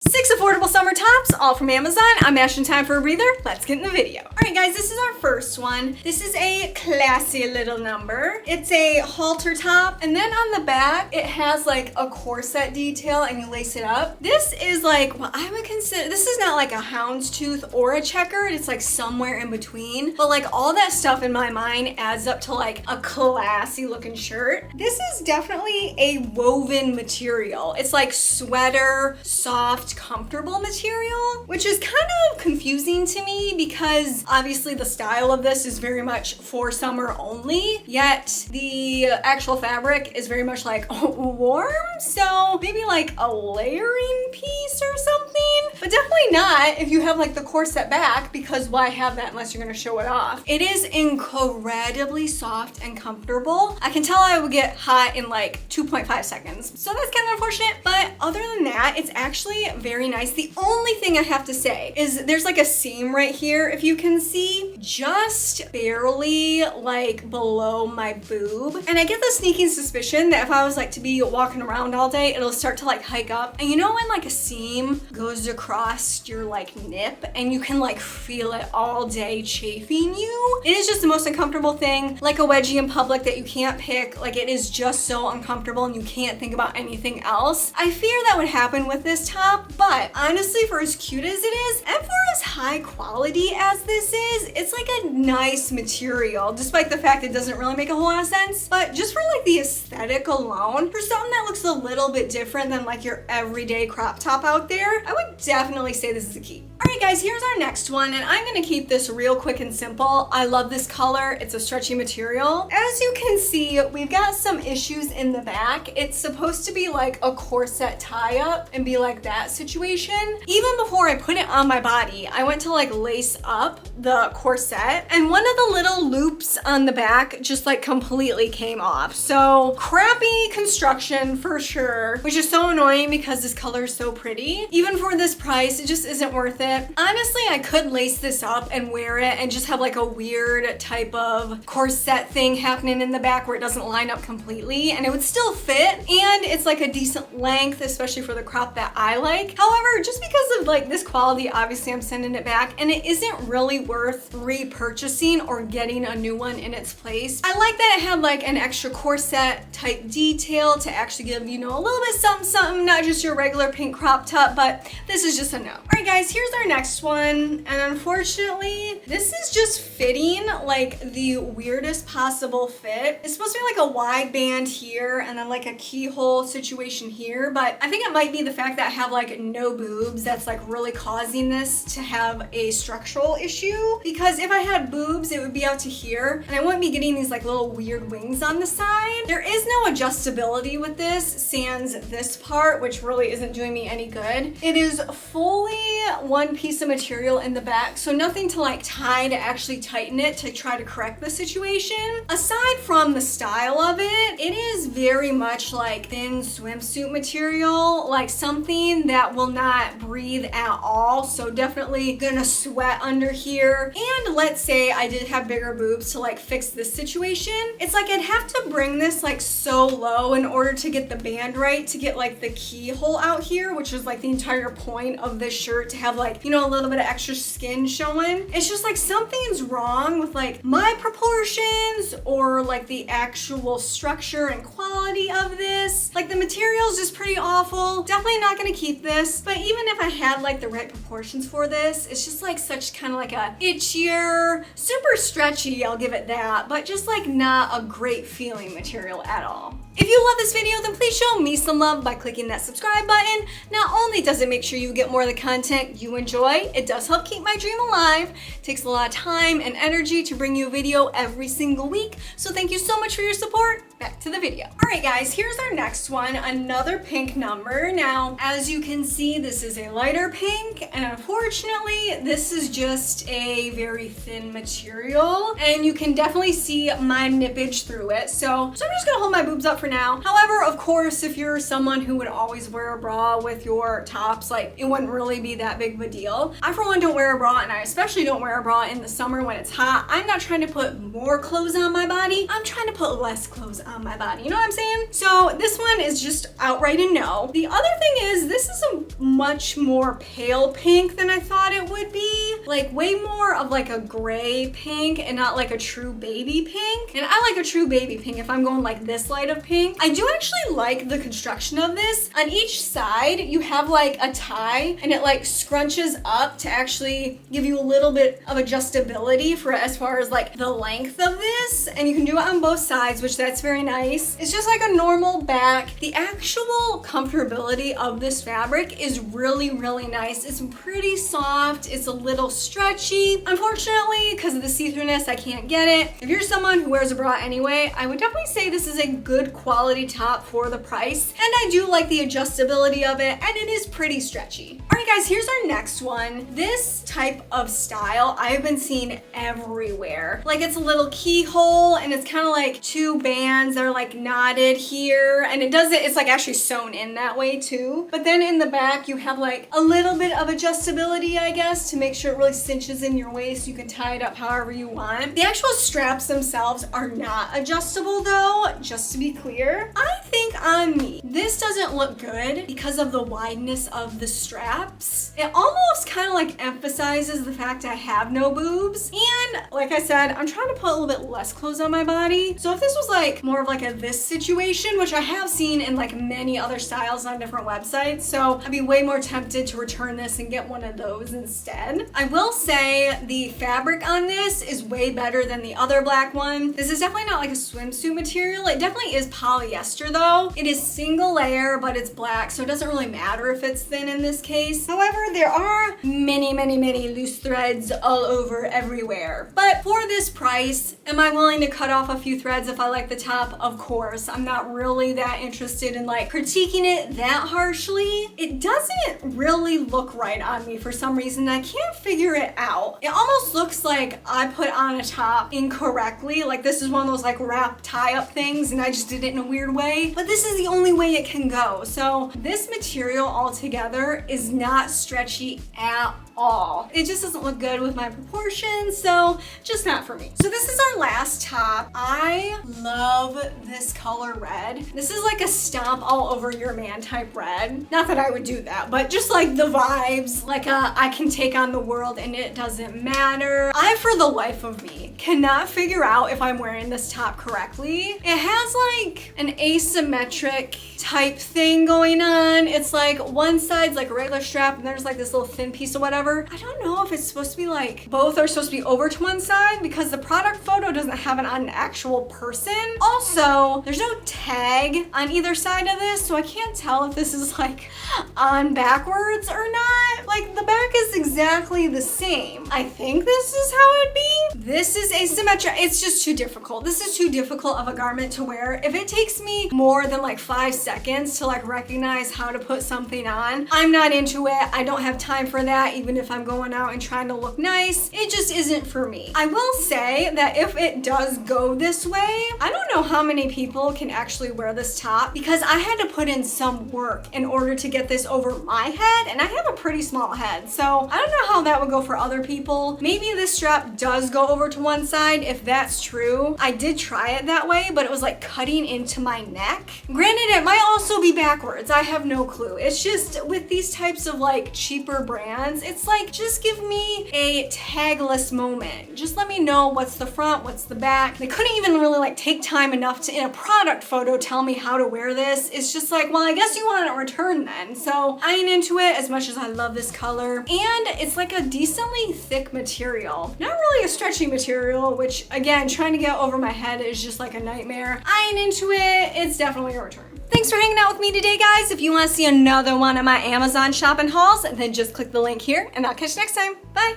6 affordable summer tops, all from Amazon. I'm Ashton, time for a breather. Let's get in the video. All right, guys, this is our first one. This is a classy little number. It's a halter top, and then on the back, it has like a corset detail, and you lace it up. This is like what I would consider, this is not like a houndstooth or a checkered. It's like somewhere in between. But like all that stuff in my mind adds up to like a classy looking shirt. This is definitely a woven material. It's like sweater, soft, comfortable material, which is kind of confusing to me because obviously the style of this is very much for summer only, yet the actual fabric is very much like warm, so maybe like a layering piece or something, but definitely not if you have like the corset back, because why have that unless you're going to show it off. It is incredibly soft and comfortable. I can tell I would get hot in like 2.5 seconds, so that's kind of unfortunate, but other than that, it's actually very nice. The only thing I have to say is there's like a seam right here, if you can see, just barely like below my boob. And I get the sneaking suspicion that if I was like to be walking around all day, it'll start to like hike up. And you know when like a seam goes across your like nip and you can like feel it all day chafing you? It is just the most uncomfortable thing, like a wedgie in public that you can't pick. Like it is just so uncomfortable and you can't think about anything else. I fear that would happen with this top, but honestly, for as cute as it is, and for as high quality as this is, it's like a nice material, despite the fact it doesn't really make a whole lot of sense. But just for like the aesthetic alone, for something that looks a little bit different than like your everyday crop top out there, I would definitely say this is a keep. All right, guys, here's our next one, and I'm gonna keep this real quick and simple. I love this color. It's a stretchy material. As you can see, we've got some issues in the back. It's supposed to be like a corset tie-up and be like that situation. Even before I put it on my body, I went to like lace up the corset, and one of the little loops on the back just like completely came off. So crappy construction for sure, which is so annoying because this color is so pretty. Even for this price, it just isn't worth it. Honestly, I could lace this up and wear it and just have like a weird type of corset thing happening in the back where it doesn't line up completely, and it would still fit, and it's like a decent length, especially for the crop that I like. However, just because of like this quality, obviously I'm sending it back, and it isn't really worth repurchasing or getting a new one in its place. I like that it had like an extra corset type detail to actually give, you know, a little bit something, not just your regular pink crop top, but this is just a no. All right, guys, here's our next one, and unfortunately, this is just fitting like the weirdest possible fit. It's supposed to be like a wide band here and then like a keyhole situation here, but I think it might be the fact that I have like no boobs that's like really causing this to have a structural issue, because if I had boobs, it would be out to here and I wouldn't be getting these like little weird wings on the side. There is no adjustability with this, sans this part, which really isn't doing me any good. It is fully one piece of material in the back, so nothing to like tie to actually tighten it to try to correct the situation. Aside from the style of it, it is very much like thin swimsuit material, like something that will not breathe at all, so definitely gonna sweat under here. And let's say I did have bigger boobs to like fix this situation, it's like I'd have to bring this like so low in order to get the band right, to get like the keyhole out here, which is like the entire point of this shirt, to have like, you know, a little bit of extra skin showing. It's just like something's wrong with like my proportions or like the actual structure and quality of this. Like the material's just pretty awful. Definitely not gonna keep this, but even if I had like the right proportions for this, it's just like such kind of like a itchier, super stretchy, I'll give it that, but just like not a great feeling material at all. If you love this video, then please show me some love by clicking that subscribe button. Not only does it make sure you get more of the content you enjoy, it does help keep my dream alive. It takes a lot of time and energy to bring you a video every single week, so thank you so much for your support. Back to the video. All right, guys, here's our next one, another pink number. Now, as you can see, this is a lighter pink, and unfortunately, this is just a very thin material, and you can definitely see my nippage through it. So I'm just gonna hold my boobs up for now. However, of course, if you're someone who would always wear a bra with your tops, like it wouldn't really be that big of a deal. I, for one, don't wear a bra, and I especially don't wear a bra in the summer when it's hot. I'm not trying to put more clothes on my body. I'm trying to put less clothes on my body. You know what I'm saying? So this one is just outright a no. The other thing is, this is a much more pale pink than I thought it would be. Like way more of like a gray pink and not like a true baby pink. And I like a true baby pink if I'm going like this light of pink. I do actually like the construction of this. On each side, you have like a tie, and it like scrunches up to actually give you a little bit of adjustability for as far as like the length of this. And you can do it on both sides, which that's very nice. It's just like a normal back. The actual comfortability of this fabric is really, really nice. It's pretty soft. It's a little stretchy. Unfortunately, because of the see-throughness, I can't get it. If you're someone who wears a bra anyway, I would definitely say this is a good quality top for the price. And I do like the adjustability of it, and it is pretty stretchy. All right, guys, here's our next one. This type of style I've been seeing everywhere. Like it's a little keyhole, and it's kind of like two bands that are like knotted here, and it's like actually sewn in that way too. But then in the back, you have like a little bit of adjustability, I guess, to make sure it really cinches in your waist. You can tie it up however you want. The actual straps themselves are not adjustable though, just to be clear. I think on me, this doesn't look good because of the wideness of the straps. It almost kind of like emphasizes the fact I have no boobs. And like I said, I'm trying to put a little bit less clothes on my body. So if this was like more of like a this situation, which I have seen in like many other styles on different websites, so I'd be way more tempted to return this and get one of those instead. I will say the fabric on this is way better than the other black one. This is definitely not like a swimsuit material. It definitely is polyester though. It is single layer, but it's black, so it doesn't really matter if it's thin in this case. However, there are many, many, many loose threads all over everywhere. But for this price, am I willing to cut off a few threads if I like the top? Of course. I'm not really that interested in like critiquing it that harshly. It doesn't really look right on me for some reason. I can't figure it out. It almost looks like I put on a top incorrectly. Like this is one of those like wrap tie-up things, and I just did it in a weird way. But this is the only way it can go. So this material altogether is not stretchy at all. It just doesn't look good with my proportions, so just not for me. So this is our last top. I love this color red. This is like a stomp all over your man type red. Not that I would do that, but just like the vibes, like I can take on the world and it doesn't matter. I, for the life of me, cannot figure out if I'm wearing this top correctly. It has like an asymmetric type thing going on. It's like one side's like a regular strap, and there's like this little thin piece or whatever. I don't know if it's supposed to be like both are supposed to be over to one side, because the product photo doesn't have it on an actual person. Also, there's no tag on either side of this, so I can't tell if this is like on backwards or not. Like the back is exactly the same. I think this is how it'd be. This is asymmetric. It's just too difficult. This is too difficult of a garment to wear. If it takes me more than like 5 seconds to like recognize how to put something on, I'm not into it. I don't have time for that, even if I'm going out and trying to look nice. It just isn't for me. I will say that if it does go this way, I don't know how many people can actually wear this top, because I had to put in some work in order to get this over my head, and I have a pretty small head, so I don't know how that would go for other people. Maybe this strap does go over to one side. If that's true, I did try it that way, but it was like cutting into my neck. Granted, it might also be backwards. I have no clue. It's just with these types of like cheaper brands, it's like, just give me a tagless moment. Just let me know what's the front, what's the back. They couldn't even really like take time enough to, in a product photo, tell me how to wear this. It's just like, well, I guess you want it returned then. So I ain't into it as much as I love this color. And it's like a decently thick material. Not really a stretchy material, which again, trying to get over my head is just like a nightmare. I ain't into it. It's definitely a return. Thanks for hanging out with me today, guys. If you want to see another one of my Amazon shopping hauls, then just click the link here, and I'll catch you next time. Bye.